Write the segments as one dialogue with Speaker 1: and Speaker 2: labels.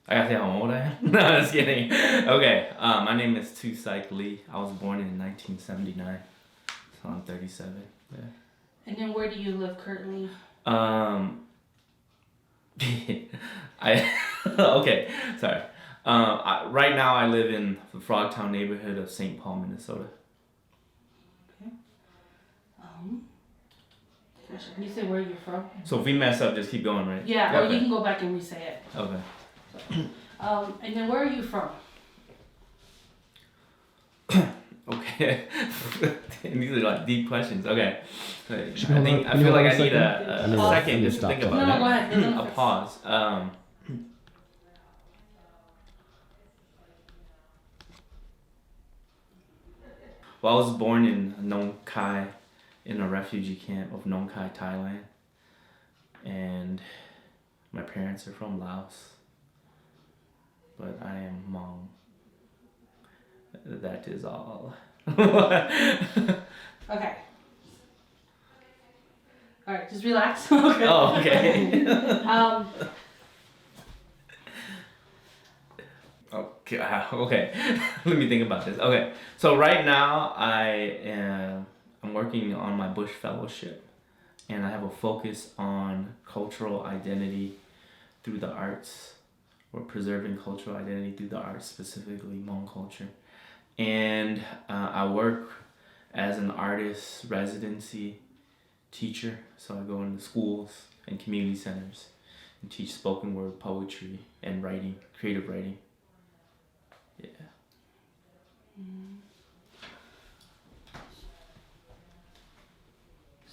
Speaker 1: I gotta say how old I am? No, just kidding. Okay, my name is Tou Xaiko Lee. I was born in 1979, so I'm 37. Yeah.
Speaker 2: And then where do you live currently?
Speaker 1: Okay, sorry. Right now I live in the Frogtown neighborhood of St. Paul, Minnesota.
Speaker 2: Okay. You say where you're from?
Speaker 1: So if we mess up, just keep going, right?
Speaker 2: Yeah, or you can go back and re-say it.
Speaker 1: Okay.
Speaker 2: And then where are you from?
Speaker 1: Okay. These are like deep questions. Okay. I feel like I need a second just to think about
Speaker 2: No, go ahead.
Speaker 1: A pause. Well, I was born in Nong Khai, in a refugee camp of Nong Khai, Thailand. And my parents are from Laos. But I am Hmong. That is all.
Speaker 2: Okay. Alright, just relax. Okay.
Speaker 1: Oh, okay. Okay. Let me think about this. Okay. So right now I'm working on my Bush Fellowship, and I have a focus on cultural identity through the arts, or preserving cultural identity through the arts, specifically Hmong culture. And I work as an artist residency teacher, so I go into schools and community centers and teach spoken word poetry and writing, creative writing. Yeah.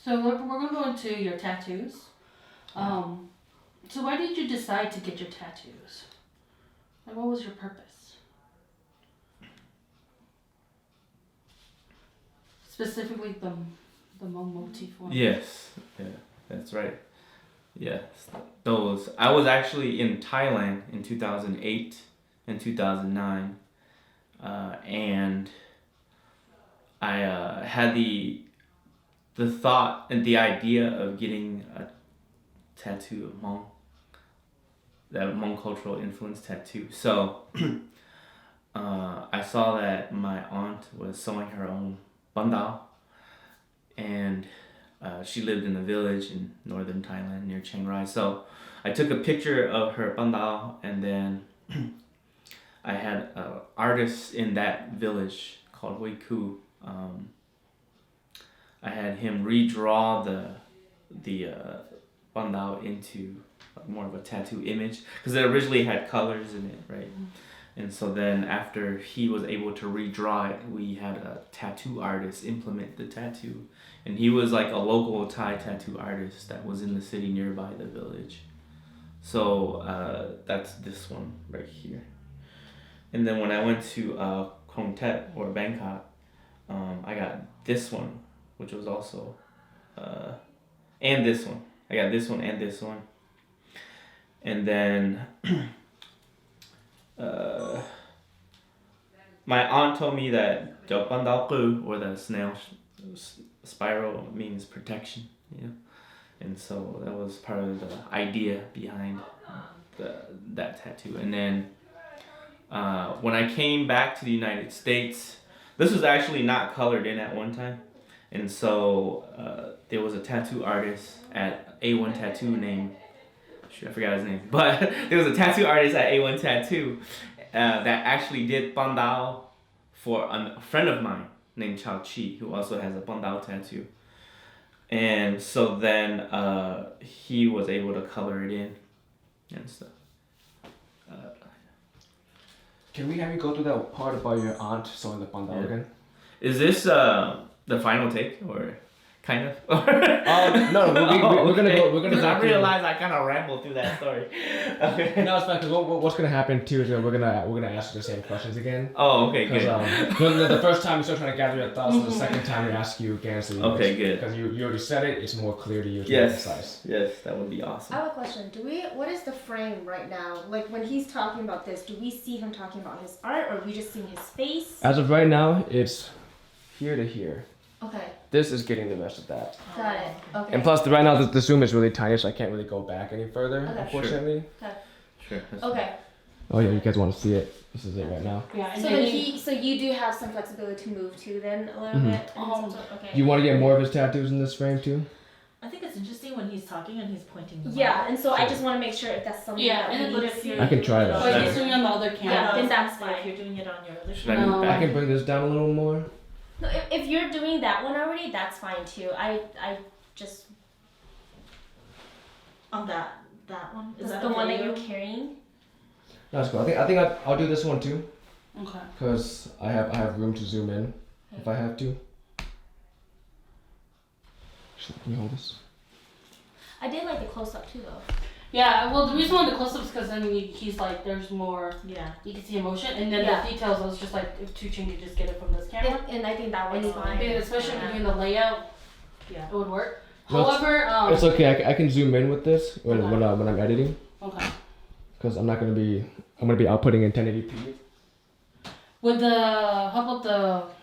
Speaker 2: So we're going to go into your tattoos. So why did you decide to get your tattoos? Like, what was your purpose? Specifically the Hmong motif one.
Speaker 1: Yes. Yeah, that's right. Yes, those. I was actually in Thailand in 2008 and 2009, and I had the thought and the idea of getting a tattoo of Hmong, that Hmong cultural influence tattoo. So I saw that my aunt was sewing her own bandao, and she lived in a village in northern Thailand near Chiang Rai. So I took a picture of her bandao, and then I had an artist in that village called Huiku. I had him redraw the bandao into more of a tattoo image, because it originally had colors in it, right? And so then after he was able to redraw it, we had a tattoo artist implement the tattoo. And he was like a local Thai tattoo artist that was in the city nearby the village. So that's this one right here. And then when I went to Hmong Tet, or Bangkok, I got this one, which was also, and this one. I got this one and this one. And then my aunt told me that the bandao ku, or the snail spiral, means protection. Yeah. And so that was part of the idea behind that tattoo. And then when I came back to the United States, this was actually not colored in at one time. And so there was a tattoo artist at A1 Tattoo named, I forgot his name, but there was a tattoo artist at A1 Tattoo that actually did bandao for a friend of mine named Chao Chi, who also has a bandao tattoo. And so then he was able to color it in and stuff.
Speaker 3: Can we have you go through that part about your aunt sewing the bandao again?
Speaker 1: Is this the final take, or kind of?
Speaker 3: No, we're gonna go. We're gonna.
Speaker 1: Because I realized I kind of rambled through that story. Okay.
Speaker 3: No, it's fine. Cause what's gonna happen too is we're gonna ask you the same questions again.
Speaker 1: Oh, okay, good.
Speaker 3: The first time you start trying to gather your thoughts, and the second time we ask you again. So
Speaker 1: okay, good.
Speaker 3: Because you already said it, it's more clear to you.
Speaker 1: Yes, yes, that would be awesome.
Speaker 4: I have a question. What is the frame right now? Like when he's talking about this, do we see him talking about his art, or are we just seeing his face?
Speaker 3: As of right now, it's here to here.
Speaker 4: Okay.
Speaker 3: This is getting the rest of that.
Speaker 4: Got it. Okay.
Speaker 3: And plus, right now the zoom is really tiny, so I can't really go back any further,
Speaker 4: Okay.
Speaker 3: unfortunately.
Speaker 4: Okay.
Speaker 1: Sure.
Speaker 4: Okay.
Speaker 3: Oh yeah, you guys want to see it? This is it right now.
Speaker 2: Yeah, and
Speaker 4: So
Speaker 2: then
Speaker 4: then so you do have some flexibility to move too then a little
Speaker 3: Mhm.
Speaker 4: bit. Okay.
Speaker 3: You want to get more of his tattoos in this frame too?
Speaker 5: I think it's interesting when he's talking and he's pointing them
Speaker 4: Yeah,
Speaker 5: out.
Speaker 4: and so I just want to make sure if that's something
Speaker 2: Yeah,
Speaker 4: that we
Speaker 2: and
Speaker 4: need
Speaker 5: But
Speaker 4: to
Speaker 5: if
Speaker 4: see.
Speaker 5: you're
Speaker 3: I can try
Speaker 5: doing it
Speaker 3: that.
Speaker 2: oh,
Speaker 5: on-
Speaker 2: you're doing it on the other
Speaker 4: Yeah,
Speaker 2: camera.
Speaker 4: then
Speaker 5: I was
Speaker 4: that's
Speaker 5: gonna say,
Speaker 4: fine.
Speaker 5: if you're doing it on your other
Speaker 1: Should I
Speaker 5: camera.
Speaker 1: move
Speaker 2: No.
Speaker 1: back?
Speaker 3: I can bring this down a little more.
Speaker 4: No, if you're doing that one already, that's fine too. I just
Speaker 5: On that one? Is that
Speaker 4: the
Speaker 5: okay
Speaker 4: one that
Speaker 5: with
Speaker 4: you're
Speaker 5: you?
Speaker 4: carrying.
Speaker 3: That's cool. I think I'll do this one too,
Speaker 2: Okay.
Speaker 3: cause I have room to zoom in if I have to. Can you hold this?
Speaker 4: I did like the close up too though.
Speaker 2: Yeah, well, the reason why the close-up is because then he's like, there's more,
Speaker 5: Yeah.
Speaker 2: you can see emotion, and then
Speaker 4: Yeah.
Speaker 2: the details, I was just like, if Tou Xaiko could just get it from this camera.
Speaker 4: And I think that
Speaker 2: And
Speaker 4: one's fine.
Speaker 2: especially if you're doing the layout,
Speaker 5: Yeah.
Speaker 2: it would work.
Speaker 3: No, it's-
Speaker 2: However,
Speaker 3: It's okay. I can zoom in with this when
Speaker 2: Okay.
Speaker 3: when I'm editing,
Speaker 2: okay.
Speaker 3: cause I'm gonna be outputting in 1080p.
Speaker 2: With how about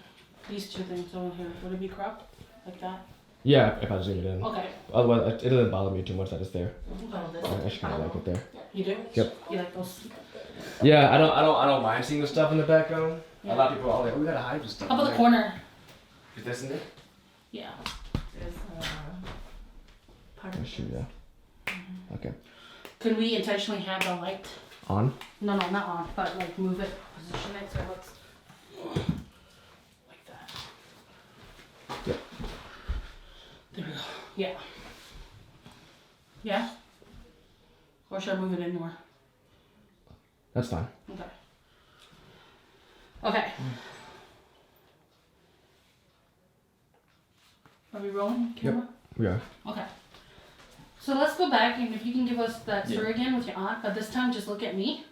Speaker 2: these two things over here? Would it be cropped? Like that?
Speaker 3: Yeah, if I zoom it in.
Speaker 2: Okay.
Speaker 3: Otherwise, it doesn't bother me too much that it's there.
Speaker 5: Oh, this.
Speaker 3: I actually kind of like it there.
Speaker 2: You do?
Speaker 3: Yep.
Speaker 2: You like those?
Speaker 3: Yeah, I don't mind seeing the stuff in the background.
Speaker 2: Yeah.
Speaker 3: A lot of people are like, oh, we gotta hide this stuff.
Speaker 2: How about the
Speaker 3: Like,
Speaker 2: corner?
Speaker 3: Is this in there?
Speaker 2: Yeah.
Speaker 5: There's part
Speaker 3: Oh,
Speaker 5: of
Speaker 3: shoot,
Speaker 5: this.
Speaker 3: yeah. Okay.
Speaker 2: Could we intentionally have the light?
Speaker 3: On.
Speaker 2: No, not on, but like move it, position it so it looks like that.
Speaker 3: Yep.
Speaker 2: There we go. Yeah. Yeah? Or should I move it in more?
Speaker 3: That's fine.
Speaker 2: Okay. Okay. Are we rolling camera?
Speaker 3: We are.
Speaker 2: Okay. So let's go back and if you can give us that
Speaker 1: Yeah.
Speaker 2: story again with your aunt, but this time just look at me.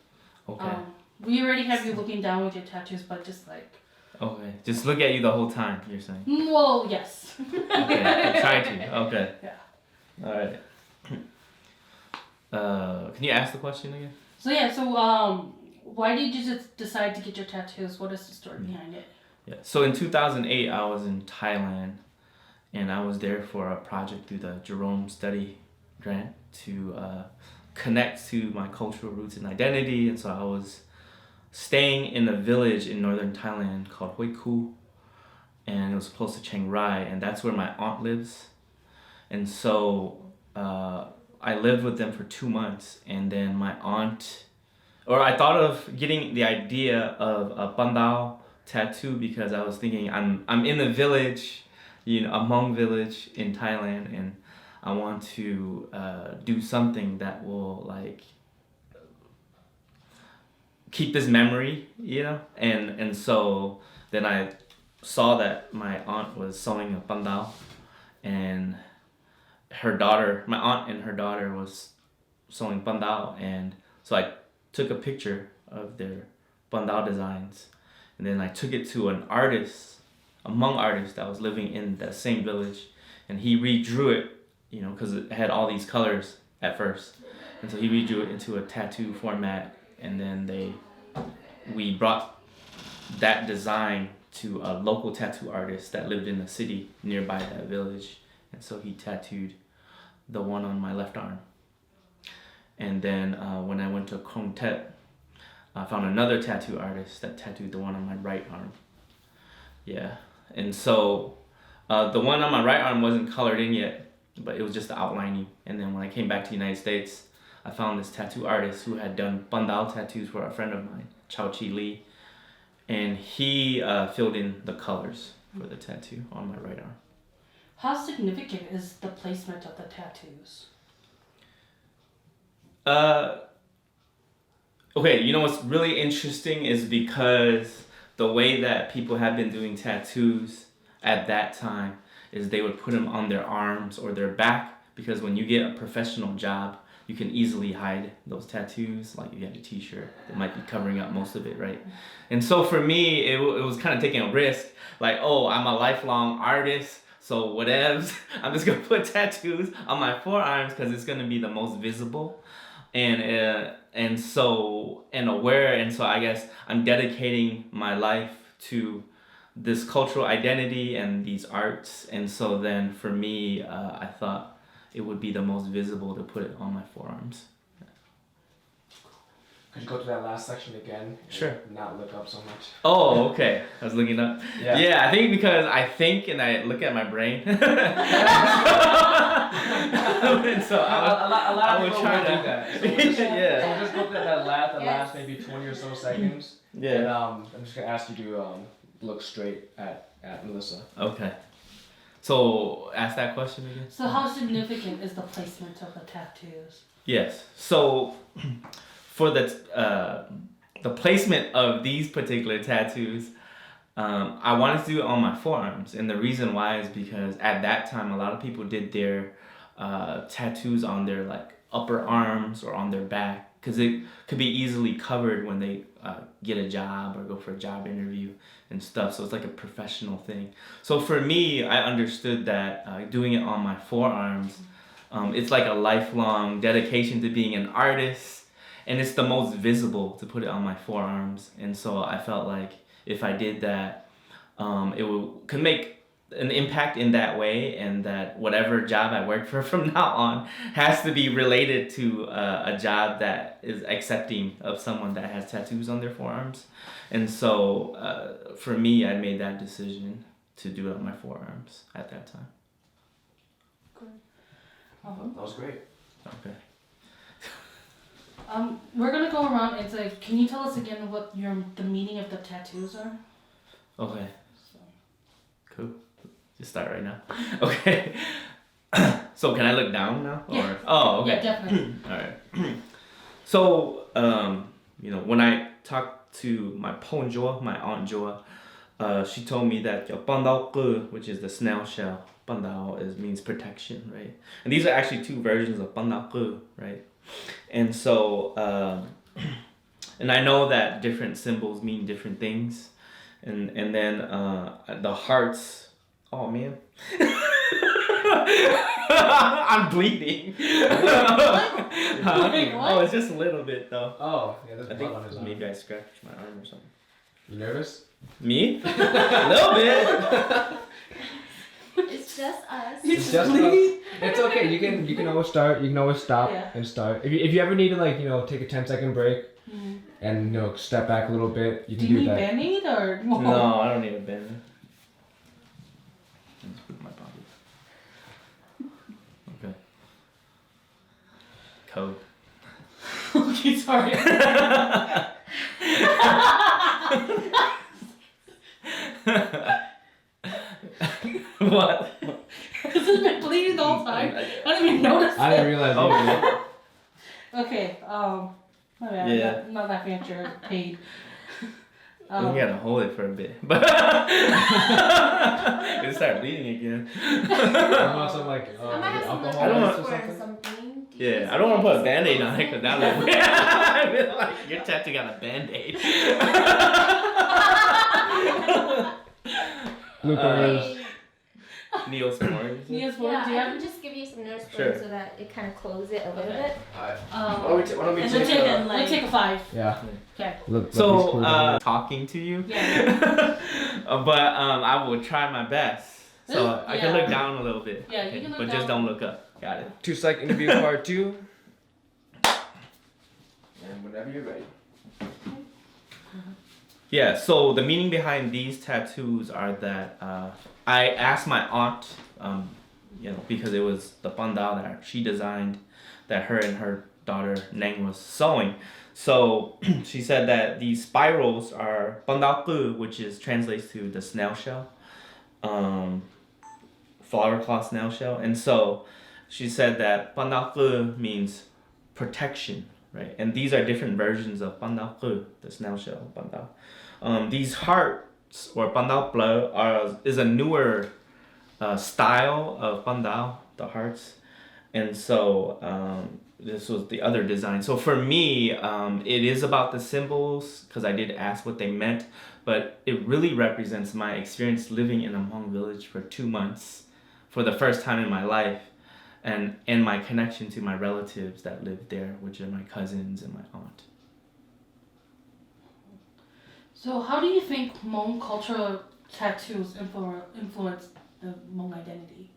Speaker 1: Okay.
Speaker 2: We already have you looking down with your tattoos, but just like,
Speaker 1: Okay. Just look at you the whole time. You're saying.
Speaker 2: well, yes.
Speaker 1: Okay. I'll try to. Okay.
Speaker 2: Yeah.
Speaker 1: All right. Can you ask the question again?
Speaker 2: So yeah, so why did you just decide to get your tattoos? What is the story behind it?
Speaker 1: Yeah. So in 2008, I was in Thailand, and I was there for a project through the Jerome Study Grant to connect to my cultural roots and identity. And so I was staying in a village in northern Thailand called Hoi Ku, and it was close to Chiang Rai, and that's where my aunt lives. And so I lived with them for 2 months, and then my aunt, or I thought of getting the idea of a bandao tattoo because I was thinking I'm in a village, you know, a Hmong village in Thailand, and I want to do something that will like keep this memory, you know, and so then I saw that my aunt was sewing a bandao, and my aunt and her daughter was sewing bandao, and so I took a picture of their bandao designs, and then I took it to an artist, a Hmong artist that was living in that same village, and he redrew it, you know, because it had all these colors at first, and so he redrew it into a tattoo format, and then we brought that design to a local tattoo artist that lived in a city nearby that village, and so he tattooed the one on my left arm. And then when I went to Hmong Tet, I found another tattoo artist that tattooed the one on my right arm. Yeah, and so the one on my right arm wasn't colored in yet, but it was just the outlining. And then when I came back to the United States, I found this tattoo artist who had done bandao tattoos for a friend of mine, Tou Xaiko Lee, and he filled in the colors for the tattoo on my right arm.
Speaker 2: How significant is the placement of the tattoos?
Speaker 1: Okay, you know what's really interesting is because the way that people have been doing tattoos at that time is they would put them on their arms or their back, because when you get a professional job, you can easily hide those tattoos. Like if you had a t-shirt, it might be covering up most of it, right? And so for me, it was kind of taking a risk. Like, oh, I'm a lifelong artist, so whatevs. I'm just gonna put tattoos on my forearms because it's gonna be the most visible, and so I guess I'm dedicating my life to this cultural identity and these arts, and so then for me, I thought it would be the most visible to put it on my forearms.
Speaker 3: Could you go to that last section again? And
Speaker 1: Sure.
Speaker 3: Not look up so much.
Speaker 1: Oh, okay. I was looking up.
Speaker 3: Yeah.
Speaker 1: Yeah, I think because I think and I look at my brain. And so
Speaker 3: A lot
Speaker 1: I
Speaker 3: of
Speaker 1: would
Speaker 3: people
Speaker 1: try
Speaker 3: will
Speaker 1: to-
Speaker 3: do that. So we'll just,
Speaker 1: Yeah.
Speaker 3: so we'll just go to that last, the
Speaker 4: Yes.
Speaker 3: last maybe 20 or so seconds. And
Speaker 1: yeah.
Speaker 3: I'm just gonna ask you to look straight at Melissa.
Speaker 1: Okay. So ask that question again.
Speaker 2: So how significant is the placement of the tattoos?
Speaker 1: Yes. So for the placement of these particular tattoos, I wanted to do it on my forearms, and the reason why is because at that time a lot of people did their tattoos on their like upper arms or on their back because it could be easily covered when they get a job or go for a job interview and stuff. So it's like a professional thing. So for me, I understood that doing it on my forearms, it's like a lifelong dedication to being an artist, and it's the most visible to put it on my forearms. And so I felt like if I did that, could make an impact in that way, and that whatever job I work for from now on has to be related to a job that is accepting of someone that has tattoos on their forearms. And so for me, I made that decision to do it on my forearms at that time.
Speaker 3: That was great.
Speaker 1: Okay.
Speaker 2: We're gonna go around and say, can you tell us again what the meaning of the tattoos are?
Speaker 1: Okay.
Speaker 2: So.
Speaker 1: Cool. Just start right now. Okay. So can I look down now? Or
Speaker 2: Yeah.
Speaker 1: oh, okay.
Speaker 2: Yeah, definitely.
Speaker 1: All right. So when I talked to my ponjoa, my aunt Joa, she told me that your bandao ke, which is the snail shell, bandao means protection, right? And these are actually two versions of bandao ke, right? And so, and I know that different symbols mean different things, and then the hearts. Oh man. I'm bleeding.
Speaker 2: Wait, what?
Speaker 1: Oh, it's just a little bit though.
Speaker 3: Oh, yeah, there's
Speaker 1: I
Speaker 3: blood on his
Speaker 1: think
Speaker 3: arm.
Speaker 1: maybe I scratched my arm or something.
Speaker 3: You nervous?
Speaker 1: Me? A little bit.
Speaker 4: It's just us.
Speaker 3: It's just it's okay. You can always start. You can always stop
Speaker 2: Yeah.
Speaker 3: and start. If you ever need to take a 10-second break and step back a little bit, you
Speaker 2: Do
Speaker 3: can
Speaker 2: you
Speaker 3: do
Speaker 2: need
Speaker 3: that.
Speaker 2: Band-Aid or
Speaker 1: No, I don't need a band. Let's put my body. Okay. Code.
Speaker 2: Okay, sorry.
Speaker 1: What?
Speaker 2: This has been bleeding the whole time. I didn't even notice
Speaker 3: I
Speaker 2: it.
Speaker 3: didn't realize.
Speaker 1: Oh,
Speaker 3: either.
Speaker 1: yeah.
Speaker 2: Okay, my bad.
Speaker 1: Yeah.
Speaker 2: Not laughing at your pain.
Speaker 1: We gotta hold it for a bit. But it started bleeding again.
Speaker 3: I want some
Speaker 4: I might have some
Speaker 3: alcohol
Speaker 1: I don't
Speaker 3: or
Speaker 1: want-
Speaker 3: something.
Speaker 4: something. Do you
Speaker 1: Yeah,
Speaker 4: use
Speaker 1: I don't want to put a
Speaker 4: something?
Speaker 1: band-aid on it because that looks weird. I feel like your tattoo got a band-aid.
Speaker 3: Bloopers.
Speaker 1: Neosporin.
Speaker 2: Neosporin,
Speaker 4: Yeah,
Speaker 2: do you
Speaker 4: I
Speaker 2: have
Speaker 4: can just give you some nurse
Speaker 1: Sure.
Speaker 4: so that it kind of closes it a little
Speaker 2: Okay.
Speaker 4: bit.
Speaker 3: Why
Speaker 2: Um,
Speaker 3: don't we
Speaker 5: And
Speaker 3: take
Speaker 5: then
Speaker 3: a-
Speaker 2: let's take a 5.
Speaker 3: Yeah.
Speaker 2: Okay.
Speaker 3: Look,
Speaker 1: So,
Speaker 3: these clothes
Speaker 1: talking to you.
Speaker 2: Yeah.
Speaker 1: But I will try my best. So I can
Speaker 2: Yeah.
Speaker 1: look down a little bit.
Speaker 2: Yeah, you can look
Speaker 1: but just
Speaker 2: down.
Speaker 1: don't look up. Got it.
Speaker 3: 2 Psych interview part 2. And whenever you're ready.
Speaker 1: Yeah, so the meaning behind these tattoos are that I asked my aunt, because it was the pandao that she designed, that her and her daughter Neng was sewing. So she said that these spirals are pandao ku, which translates to the snail shell, flower cloth snail shell. And so she said that pandao ku means protection, right? And these are different versions of pandao ku, the snail shell pandao. These hearts or pandao ple is a newer style of pandao, the hearts, and so this was the other design. So for me, it is about the symbols because I did ask what they meant, but it really represents my experience living in a Hmong village for 2 months, for the first time in my life, and my connection to my relatives that lived there, which are my cousins and my aunt.
Speaker 2: So how do you think Hmong cultural tattoos influence the Hmong identity?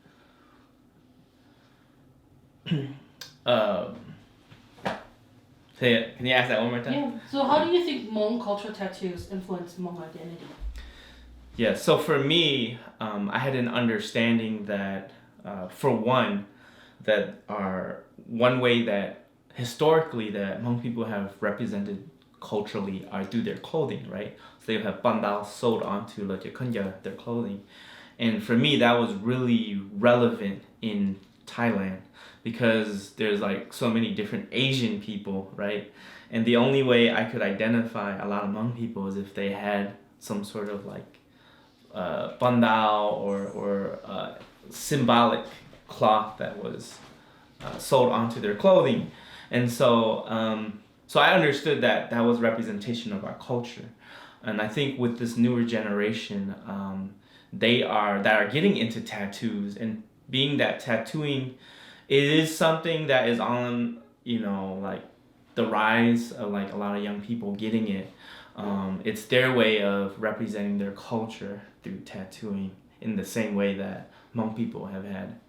Speaker 1: Say it. Can you ask that one more time?
Speaker 2: Yeah. So how do you think Hmong cultural tattoos influence Hmong identity?
Speaker 1: Yeah, so for me, I had an understanding that, for one, one way that historically that Hmong people have represented culturally are through their clothing, right? So they have bandao sewed onto their clothing. And for me, that was really relevant in Thailand because there's like so many different Asian people, right? And the only way I could identify a lot of Hmong people is if they had some sort of like bandao or symbolic cloth that was sewed onto their clothing. And so so I understood that that was representation of our culture. And I think with this newer generation, that are getting into tattoos, and being that tattooing, it is something that is on, like the rise of like a lot of young people getting it. It's their way of representing their culture through tattooing in the same way that Hmong people have had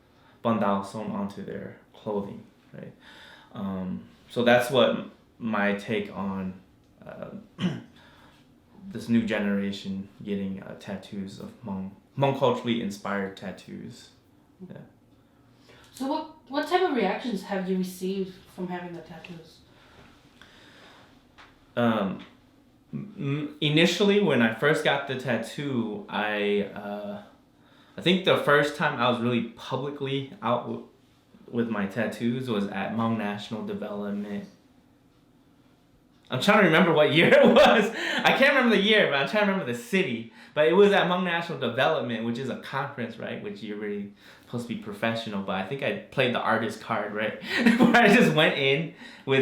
Speaker 1: bandao sewn onto their clothing, right? So that's what my take on this new generation getting tattoos of Hmong culturally inspired tattoos. Yeah.
Speaker 2: So what type of reactions have you received from having the tattoos?
Speaker 1: Initially, when I first got the tattoo, I think the first time I was really publicly out with my tattoos was at Hmong National Development. I'm trying to remember what year it was. I can't remember the year, but I'm trying to remember the city. But it was at Hmong National Development, which is a conference, right? Which you're really supposed to be professional. But I think I played the artist card, right? Where I just went in with